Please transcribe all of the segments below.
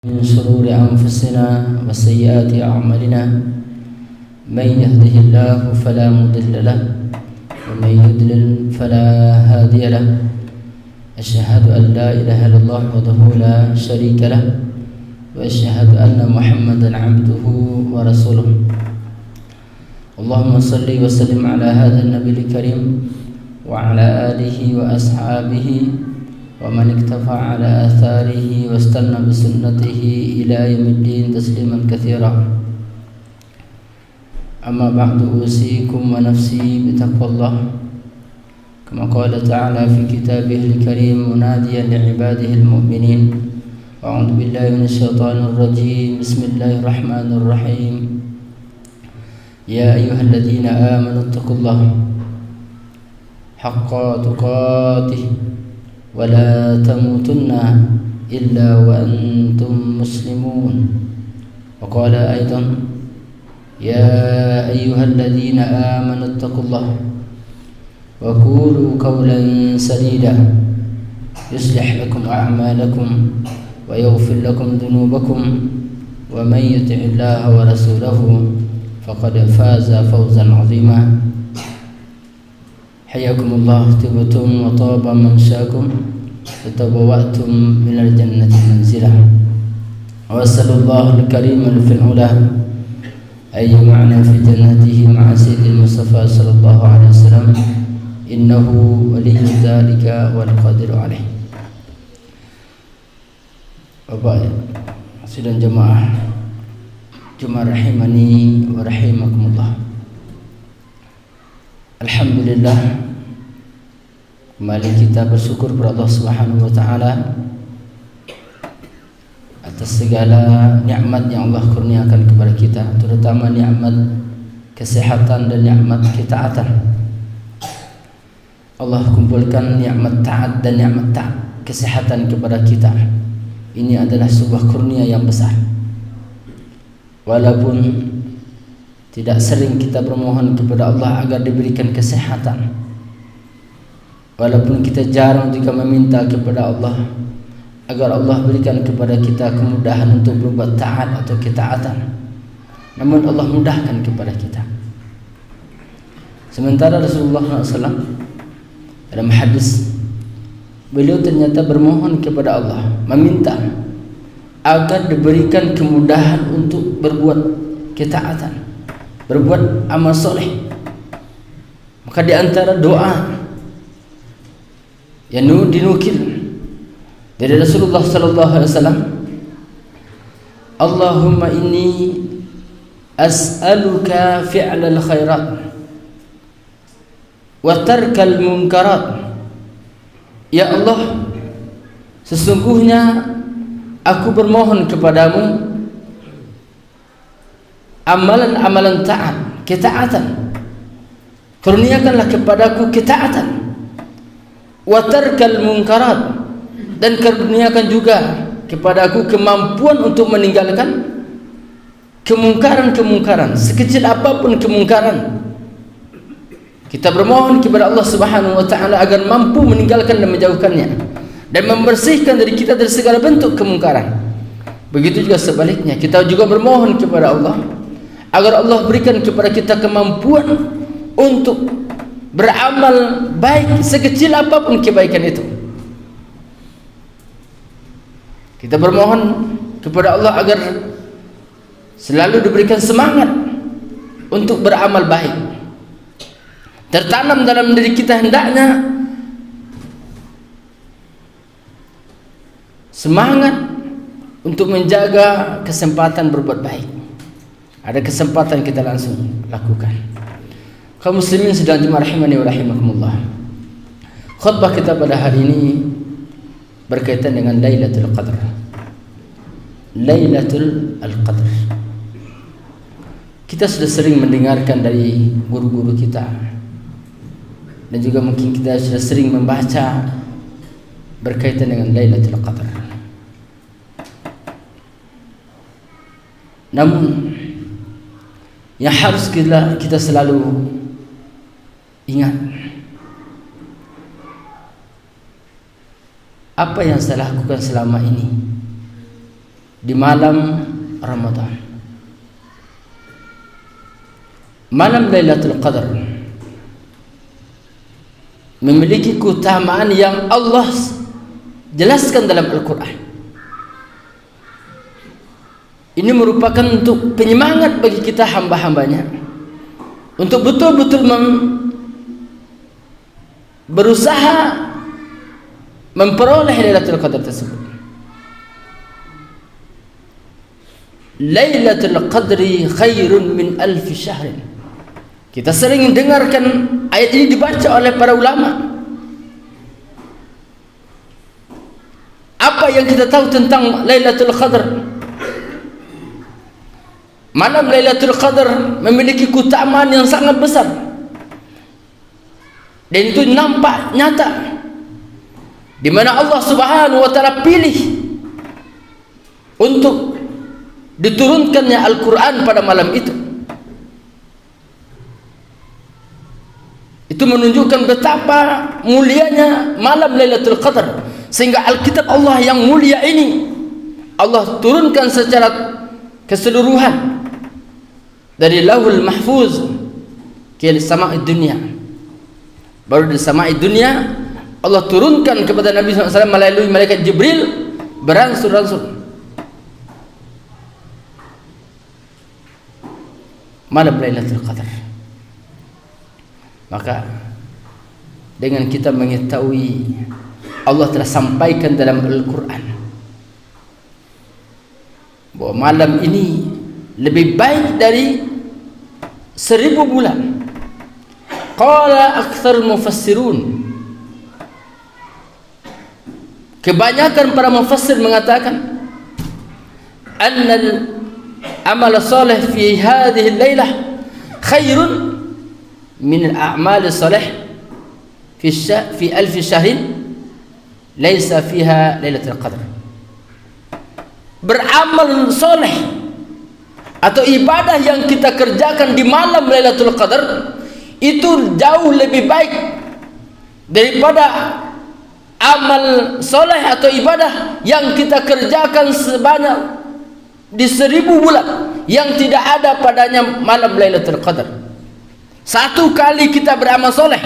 من شرور أنفسنا وسيئات أعمالنا من يهده الله فلا مضل له ومن يضلل فلا هادي له أشهد أن لا إله إلا الله وحده لا شريك له وأشهد أن محمدا عبده ورسوله اللهم صل وسلم على هذا النبي الكريم وعلى آله وأصحابه ومن اكتفى على آثاره واستنى بسنته إلى يوم الدين تسليما كثيرا أما بعد أوصيكم ونفسي بتقوى الله كما قال تعالى في كتابه الكريم مناديا لعباده المؤمنين أعوذ بالله من الشيطان الرجيم بسم الله الرحمن الرحيم يا أيها الذين آمنوا اتقوا الله حق تقاته ولا تموتن إلا وأنتم مسلمون وقال أيضا يا أيها الذين آمنوا اتقوا الله وقولوا قولا سديدا يصلح لكم أعمالكم ويغفر لكم ذنوبكم ومن يطع الله ورسوله فقد فاز فوزا عظيما حياكم الله طبتم وطاب ممشاكم وتبوأتم من الجنة منزلا وأسأل الله الكريم في العلا أن يجمعنا في جنته مع سيد المصطفى صلى الله عليه وسلم إنه ولي ذلك والقادر عليه. Bapak sidang jemaah rahimani wa rahimakumullah. Alhamdulillah, kembali kita bersyukur kepada Allah Subhanahu wa taala atas segala nikmat yang Allah kurniakan kepada kita, terutama nikmat kesehatan dan nikmat ketaatan. Allah kumpulkan nikmat taat dan nikmat kesehatan kepada kita. Ini adalah sebuah kurnia yang besar. Walaupun tidak sering kita bermohon kepada Allah agar diberikan kesehatan, walaupun kita jarang juga meminta kepada Allah agar Allah berikan kepada kita kemudahan untuk berbuat taat atau ketaatan, namun Allah mudahkan kepada kita. Sementara Rasulullah SAW dalam hadis, beliau ternyata bermohon kepada Allah, meminta agar diberikan kemudahan untuk berbuat ketaatan, berbuat amal soleh. Maka di antara doa yang dinukil dari Rasulullah sallallahu alaihi wasallam, Allahumma inni as'aluka fi'lal khairat wa tarkal munkarat. Ya Allah, sesungguhnya aku bermohon kepadamu amalan-amalan taat, ketaatan. Kurniakanlah kepadaku ketaatan. Wa tarkal munkarat, dan kurniakan juga kepadaku kemampuan untuk meninggalkan kemungkaran-kemungkaran, sekecil apapun kemungkaran. Kita bermohon kepada Allah Subhanahu wa taala agar mampu meninggalkan dan menjauhkannya dan membersihkan dari kita dari segala bentuk kemungkaran. Begitu juga sebaliknya, kita juga bermohon kepada Allah agar Allah berikan kepada kita kemampuan untuk beramal baik, sekecil apapun kebaikan itu. Kita bermohon kepada Allah agar selalu diberikan semangat untuk beramal baik. Tertanam dalam diri kita hendaknya semangat untuk menjaga kesempatan berbuat baik. Ada kesempatan kita langsung lakukan. Kaum muslimin sedang jemaah rahimani wa rahimakumullah. Khutbah kita pada hari ini berkaitan dengan Lailatul Qadar. Lailatul Qadar. Kita sudah sering mendengarkan dari guru-guru kita, dan juga mungkin kita sudah sering membaca berkaitan dengan Lailatul Qadar. Namun yang harus kita selalu ingat, apa yang saya lakukan selama ini di malam Ramadan. Malam Lailatul Qadar memiliki keutamaan yang Allah jelaskan dalam Al-Quran. Ini merupakan untuk penyemangat bagi kita hamba-hambanya untuk betul-betul berusaha memperoleh Lailatul Qadar tersebut. Lailatul Qadri khairun min alfi syahrin. Kita sering dengarkan ayat ini dibaca oleh para ulama. Apa yang kita tahu tentang Lailatul Qadar? Malam Lailatul Qadar memiliki keutamaan yang sangat besar, dan itu nampak nyata, di mana Allah Subhanahu wa taala pilih untuk diturunkannya Al-Quran pada malam itu. Itu menunjukkan betapa mulianya malam Lailatul Qadar, sehingga Alkitab Allah yang mulia ini Allah turunkan secara keseluruhan dari Lauhul Mahfuz ke sama'id dunia. Baru di sama'id dunia Allah turunkan kepada Nabi SAW melalui malaikat Jibril beransur-ansur. Malam Lailatul Qadar. Maka dengan kita mengetahui Allah telah sampaikan dalam Al-Quran bahwa malam ini lebih baik dari 1000 bulan. Qala aktsar mufassirun, kebanyakan para mufassir mengatakan annal amal salih fi hadhihi al-lailah khairun min al-a'mal salih fi alf syahrin laysa fiha Lailatul Qadar. Beramal soleh atau ibadah yang kita kerjakan di malam Lailatul Qadar itu jauh lebih baik daripada amal soleh atau ibadah yang kita kerjakan sebanyak di 1000 bulan yang tidak ada padanya malam Lailatul Qadar. Satu kali kita beramal soleh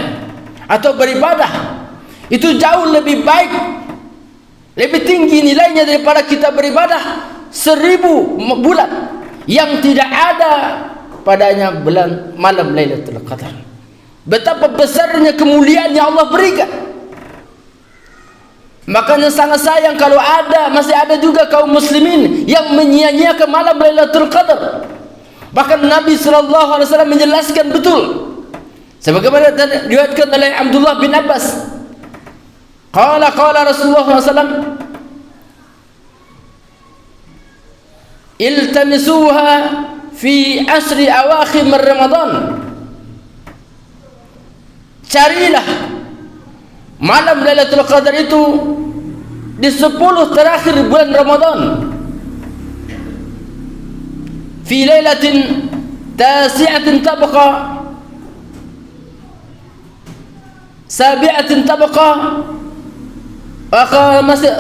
atau beribadah itu jauh lebih baik, lebih tinggi nilainya daripada kita beribadah 1000 bulan yang tidak ada padanya bulan malam Lailatul Qadar. Betapa besarnya kemuliaan yang Allah berikan. Makanya sangat sayang kalau masih ada juga kaum muslimin yang menyia-nyiakan malam Lailatul Qadar. Bahkan Nabi SAW menjelaskan betul, sebagaimana diriwayatkan oleh Abdullah bin Abbas, qala Rasulullah SAW, iltamisuha fi asri awakhir Ramadan. Carilah malam Lailatul Qadar itu di 10 terakhir bulan Ramadan. Fi lailatin tasi'atin tabqa, sabi'atin tabqa, wa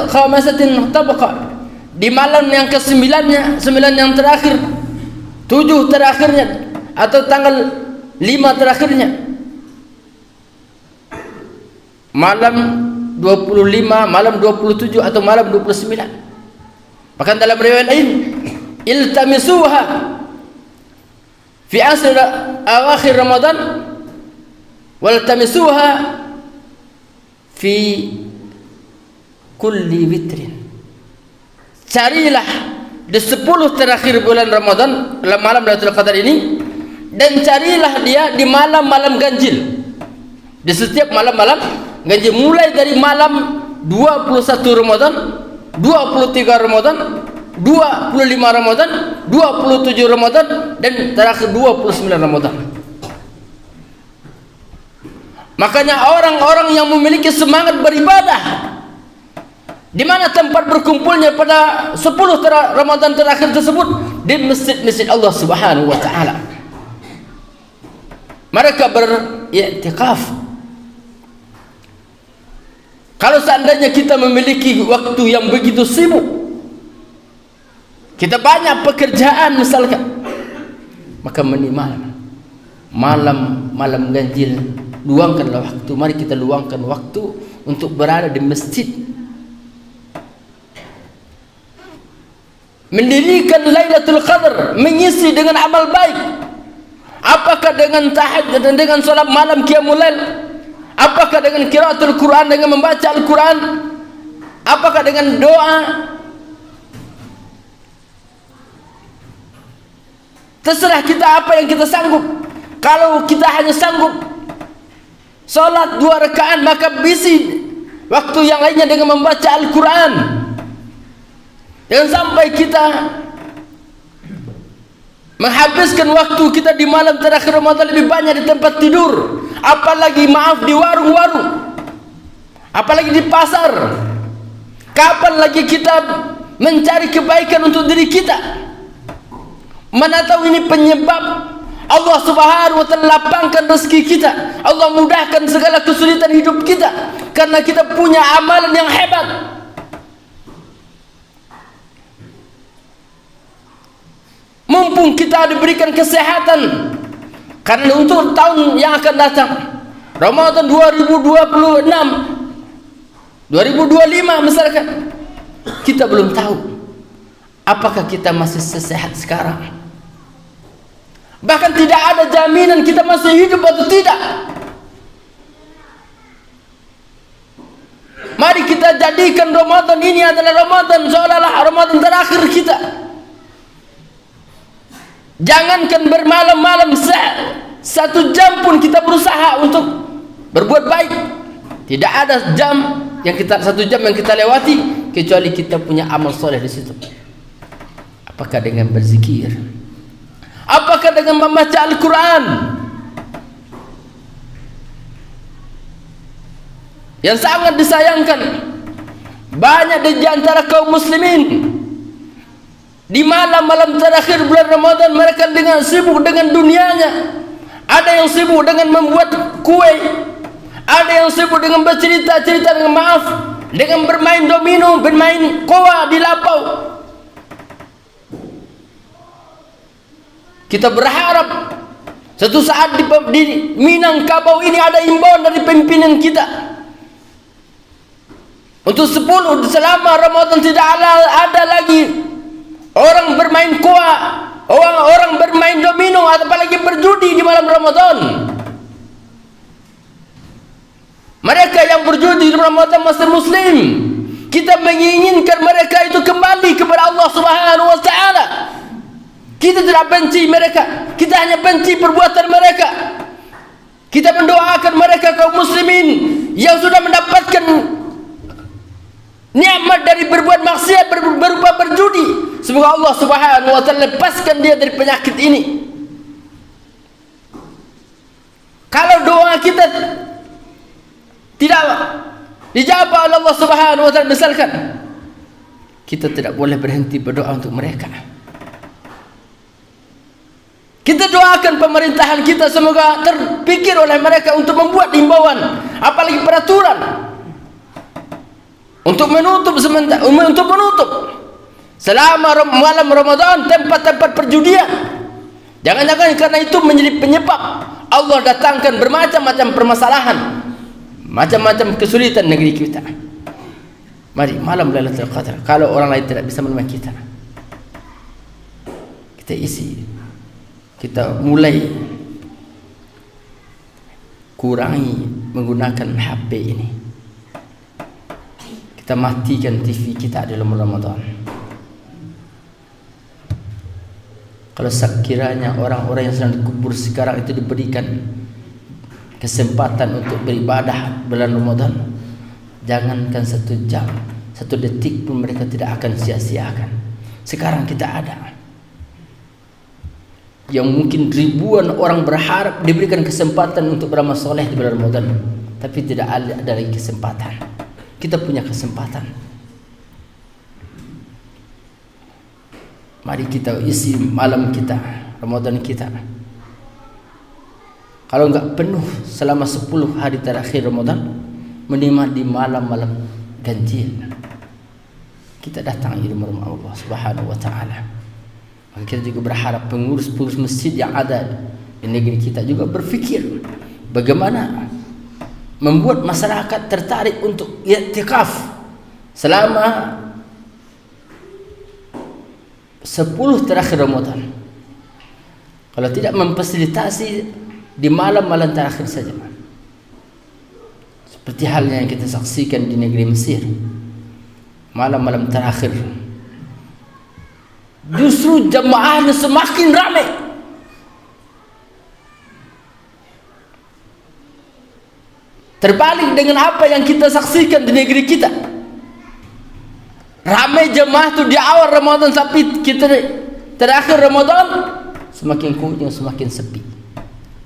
khamasatin tabqa. Di malam yang ke-9-nya, 9 yang terakhir, 7 terakhirnya, atau tanggal 5 terakhirnya, malam 25, malam 27 atau malam 29. Bahkan dalam riwayat lain, iltamisuha fi asr awakhir Ramadan waltamisuha fi kulli witrin. Carilah di 10 terakhir bulan Ramadan, malam Lailatul Qadar ini, dan carilah dia di malam-malam ganjil, di setiap malam-malam ganjil, mulai dari malam 21 Ramadan, 23 Ramadan, 25 Ramadan, 27 Ramadan, dan terakhir 29 Ramadan. Makanya orang-orang yang memiliki semangat beribadah, di mana tempat berkumpulnya pada 10 Ramadan terakhir tersebut? Di masjid-masjid Allah Subhanahu wa taala. Mereka beriktikaf. Kalau seandainya kita memiliki waktu yang begitu sibuk, kita banyak pekerjaan misalkan, maka malam ganjil, luangkanlah waktu. Mari kita luangkan waktu untuk berada di masjid, mendirikan Lailatul Qadar, mengisi dengan amal baik. Apakah dengan tahajud dan dengan solat malam qiyamul lail? Apakah dengan qiraatul Quran, dengan membaca Al-Quran? Apakah dengan doa? Terserah kita apa yang kita sanggup. Kalau kita hanya sanggup solat 2 rakaat, maka bisi waktu yang lainnya dengan membaca Al-Quran. Jangan sampai kita menghabiskan waktu kita di malam terakhir Ramadan lebih banyak di tempat tidur, apalagi di warung-warung, apalagi di pasar. Kapan lagi kita mencari kebaikan untuk diri kita? Mana tahu ini penyebab Allah Subhanahu wa Ta'ala lapangkan rezeki kita, Allah mudahkan segala kesulitan hidup kita, karena kita punya amalan yang hebat. Mumpung kita diberikan kesehatan, karena untuk tahun yang akan datang, Ramadan 2026, 2025 misalkan, kita belum tahu apakah kita masih sesehat sekarang. Bahkan tidak ada jaminan kita masih hidup atau tidak. Mari kita jadikan Ramadan ini adalah Ramadan seolah-olah Ramadan terakhir kita. Jangankan bermalam-malam, 1 jam pun kita berusaha untuk berbuat baik. Tidak ada jam yang kita 1 jam yang kita lewati kecuali kita punya amal soleh di situ. Apakah dengan berzikir? Apakah dengan membaca Al-Quran? Yang sangat disayangkan, banyak di antara kaum muslimin di malam-malam terakhir bulan Ramadan mereka sibuk dengan dunianya. Ada yang sibuk dengan membuat kue, ada yang sibuk dengan bercerita-cerita, dengan bermain domino, bermain koa di lapau. Kita berharap suatu saat di Minangkabau ini ada imbauan dari pimpinan kita untuk 10 selama Ramadan tidak ada lagi orang bermain koa, orang bermain domino, apalagi berjudi di malam Ramadan. Mereka yang berjudi di Ramadan masih muslim. Kita menginginkan mereka itu kembali kepada Allah Subhanahu wa Ta'ala. Kita tidak benci mereka, kita hanya benci perbuatan mereka. Kita mendoakan mereka kaum muslimin yang sudah mendapatkan nikmat dari berbuat maksiat berupa berjudi. Semoga Allah Subhanahu wa Ta'ala lepaskan dia dari penyakit ini. Kalau doa kita tidak dijawab oleh Allah Subhanahu wa Ta'ala, misalkan, kita tidak boleh berhenti berdoa untuk mereka. Kita doakan pemerintahan kita semoga terpikir oleh mereka untuk membuat himbauan, apalagi peraturan untuk menutup selama malam Ramadan tempat-tempat perjudian. Jangan-jangan karena itu menjadi penyebab Allah datangkan bermacam-macam permasalahan, macam-macam kesulitan negeri kita. Mari malam Lailatul Qadar, kalau orang lain tidak bisa menemani kita, kita isi. Kita mulai kurangi menggunakan HP ini. Kita matikan TV kita di dalam Ramadan. Kalau sekiranya orang-orang yang sedang dikubur sekarang itu diberikan kesempatan untuk beribadah bulan Ramadan, jangankan 1 jam, 1 detik pun mereka tidak akan sia-siakan. Sekarang kita ada yang mungkin ribuan orang berharap diberikan kesempatan untuk beramal soleh di bulan Ramadan, tapi tidak ada lagi kesempatan. Kita punya kesempatan. Mari kita isi malam kita, Ramadan kita. Kalau enggak penuh selama 10 hari terakhir Ramadan, minimal di malam-malam ganjil kita datang di rumah Allah Subhanahu wa taala. Maka kita juga berharap pengurus-pengurus masjid yang ada di negeri kita juga berfikir bagaimana membuat masyarakat tertarik untuk i'tikaf selama 10 terakhir Ramadan. Kalau tidak memfasilitasi di malam-malam terakhir saja, seperti halnya yang kita saksikan di negeri Mesir, malam-malam terakhir justru jamaahnya semakin ramai. Terbalik dengan apa yang kita saksikan di negeri kita. Ramai jemaah tu di awal Ramadan sampai kita terakhir Ramadan, semakin kunjung semakin sepi.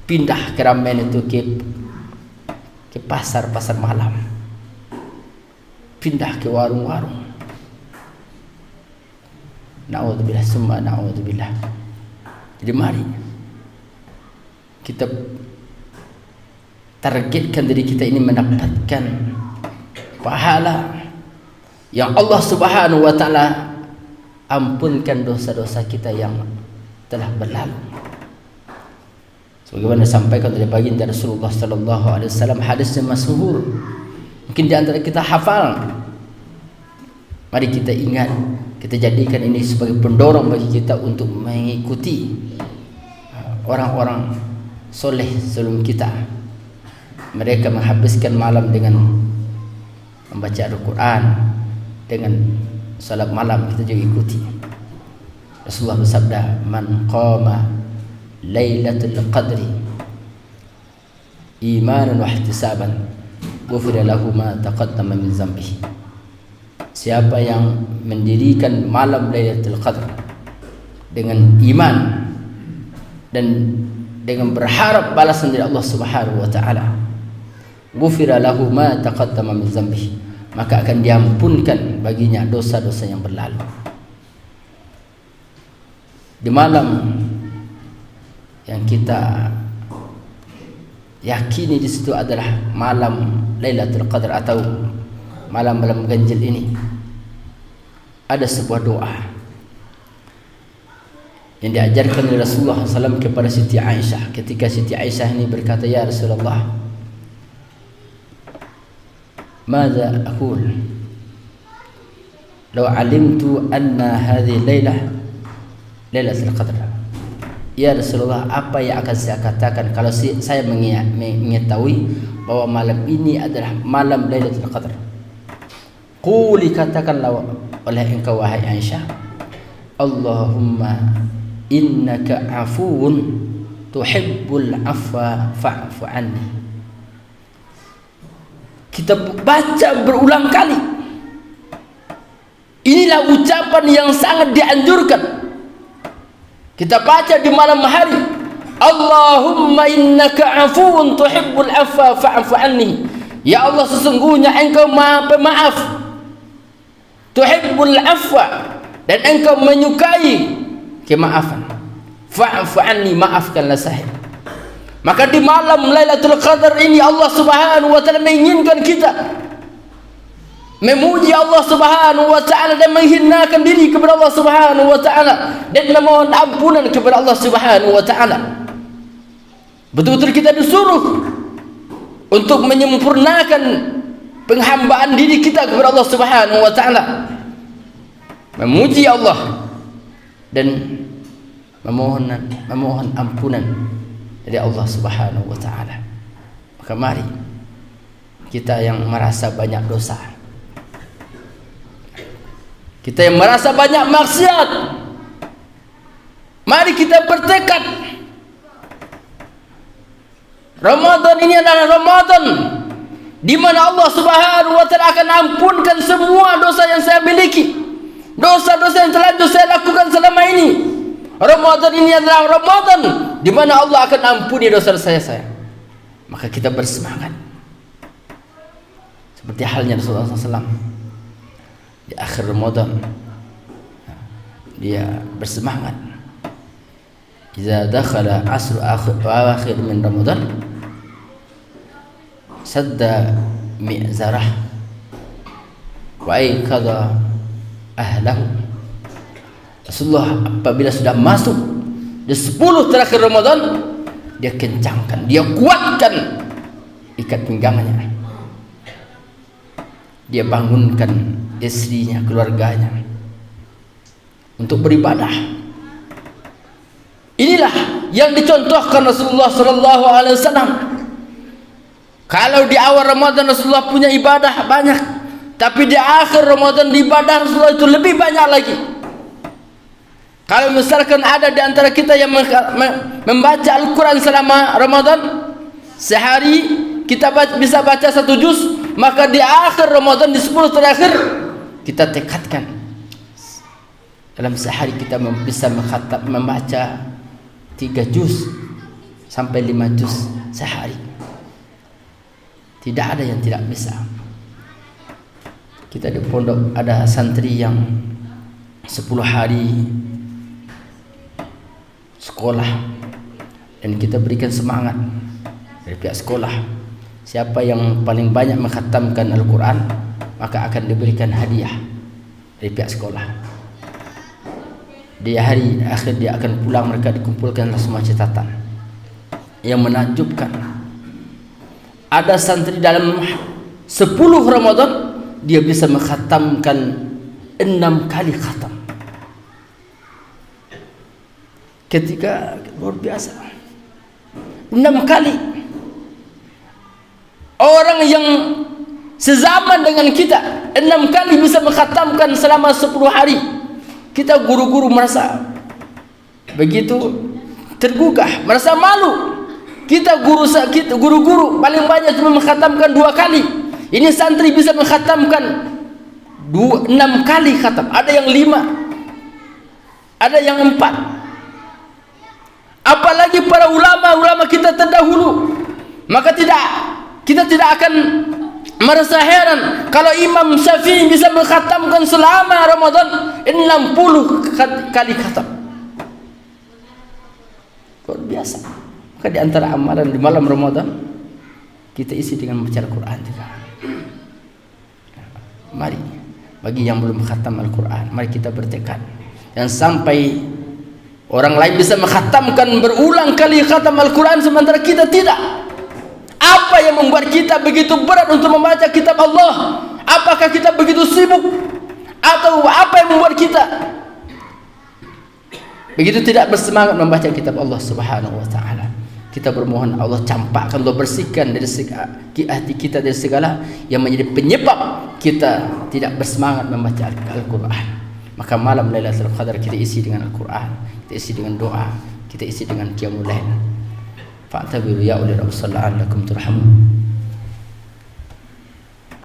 Pindah keramaian itu ke pasar-pasar malam, pindah ke warung-warung. Na'udzubillah summa na'udzubillah. Jadi mari kita targetkan diri kita ini mendapatkan pahala yang Allah Subhanahu wa taala ampunkan dosa-dosa kita yang telah berlalu. Sebagaimana disampaikan oleh baginda Rasulullah sallallahu alaihi wasallam, hadisnya masyhur. Mungkin di antara kita hafal. Mari kita ingat, kita jadikan ini sebagai pendorong bagi kita untuk mengikuti orang-orang soleh sebelum kita. Mereka menghabiskan malam dengan membaca Al-Quran, dengan salat malam, kita juga ikuti. Rasulullah bersabda, "Man qama Lailatul Qadri imanan wa ihtisaban, ghufira lahu ma taqaddama min dzambihi." Siapa yang mendirikan malam Lailatul Qadar dengan iman dan dengan berharap balasan dari Allah Subhanahu wa taala, ghufira lahu ma taqaddama min dzambihi, maka akan diampunkan baginya dosa-dosa yang berlalu. Di malam yang kita yakini di situ adalah malam Lailatul Qadar atau malam-malam ganjil ini, ada sebuah doa yang diajarkan oleh Rasulullah SAW kepada Siti Aisyah. Ketika Siti Aisyah ini berkata, "Ya Rasulullah, madza aqul law alimtu anna hadhihi lailatul qadr." Ya Rasulullah, apa yang akan saya katakan kalau saya mengetahui bahwa malam ini adalah malam Lailatul Qadar? Quli, katakanlah oleh engkau wahai Aisyah, Allahumma innaka afuun tuhibbul afwa fa'fu anni. Kita baca berulang kali. Inilah ucapan yang sangat dianjurkan. Kita baca di malam hari, Allahumma innaka afuun tuhibbul afwa fa'fu anni. Ya Allah, sesungguhnya engkau maha pemaaf, tuhibbul afwa, dan engkau menyukai kemaafan. Fa'fu anni, maafkanlah saya. Maka di malam Lailatul Qadar ini Allah Subhanahu wa taala menginginkan kita memuji Allah Subhanahu wa taala dan menghinakan diri kepada Allah Subhanahu wa taala dan memohon ampunan kepada Allah Subhanahu wa taala. Betul-betul kita disuruh untuk menyempurnakan penghambaan diri kita kepada Allah Subhanahu wa taala, memuji Allah dan memohon ampunan dari Allah Subhanahu wa taala. Maka mari kita yang merasa banyak dosa, kita yang merasa banyak maksiat, mari kita bertekad, Ramadan ini adalah Ramadan di mana Allah Subhanahu wa taala akan ampunkan semua dosa yang saya miliki, dosa-dosa yang telah saya lakukan selama ini. Ramadan ini adalah Ramadan di mana Allah akan ampuni dosa saya. Maka kita bersemangat seperti halnya Rasulullah SAW di akhir Ramadan, dia bersemangat. Iza dakhala asru akhir min Ramadan sadda mi'zarah wa aikadha ahlahu. Rasulullah apabila sudah masuk di 10 terakhir Ramadan, dia kencangkan, dia kuatkan ikat pinggangnya, dia bangunkan istrinya, keluarganya untuk beribadah. Inilah yang dicontohkan Rasulullah sallallahu alaihi wasallam. Kalau di awal Ramadan Rasulullah punya ibadah banyak, tapi di akhir Ramadan ibadah Rasulullah itu lebih banyak lagi. Kalau misalkan ada di antara kita yang membaca Al-Quran selama Ramadan, sehari kita bisa baca 1 juz, maka di akhir Ramadan di 10 terakhir kita tekadkan dalam sehari kita bisa membaca 3 juz sampai 5 juz sehari. Tidak ada yang tidak bisa. Kita di pondok ada santri yang 10 hari sekolah, dan kita berikan semangat dari pihak sekolah. Siapa yang paling banyak mengkhatamkan Al-Quran, maka akan diberikan hadiah dari pihak sekolah. Di hari akhir dia akan pulang, mereka dikumpulkan semua catatan. Yang menakjubkan, ada santri dalam 10 Ramadan dia bisa mengkhatamkan 6 kali khatam. Ketika luar biasa, 6 kali. Orang yang sezaman dengan kita 6 kali bisa mengkhatamkan selama 10 hari. Kita guru-guru merasa begitu tergugah, merasa malu. Kita guru-guru paling banyak cuma mengkhatamkan 2 kali. Ini santri bisa mengkhatamkan 6 kali khatam. Ada yang 5, ada yang 4. Apalagi para ulama-ulama kita terdahulu. Maka kita tidak akan merasa heran kalau Imam Syafi'i bisa mengkhatamkan selama Ramadan 60 kali khatam. Luar biasa. Maka di antara amalan di malam Ramadan kita isi dengan membaca Al-Quran juga. Mari, bagi yang belum khatam Al-Quran, mari kita bertekad. Dan sampai orang lain bisa mengkhatamkan berulang kali khatam Al-Quran sementara kita tidak. Apa yang membuat kita begitu berat untuk membaca kitab Allah? Apakah kita begitu sibuk? Atau apa yang membuat kita begitu tidak bersemangat membaca kitab Allah Subhanahu wa taala? Kita bermohon Allah campakkan, Allah bersihkan dari hati kita dari segala yang menjadi penyebab kita tidak bersemangat membaca Al-Quran. Maka malam Lailatul Qadar kita isi dengan Al-Quran, kita isi dengan doa, kita isi dengan qiyamul lail. Fa'tabiru ya ulil absar la'allakum turhamun.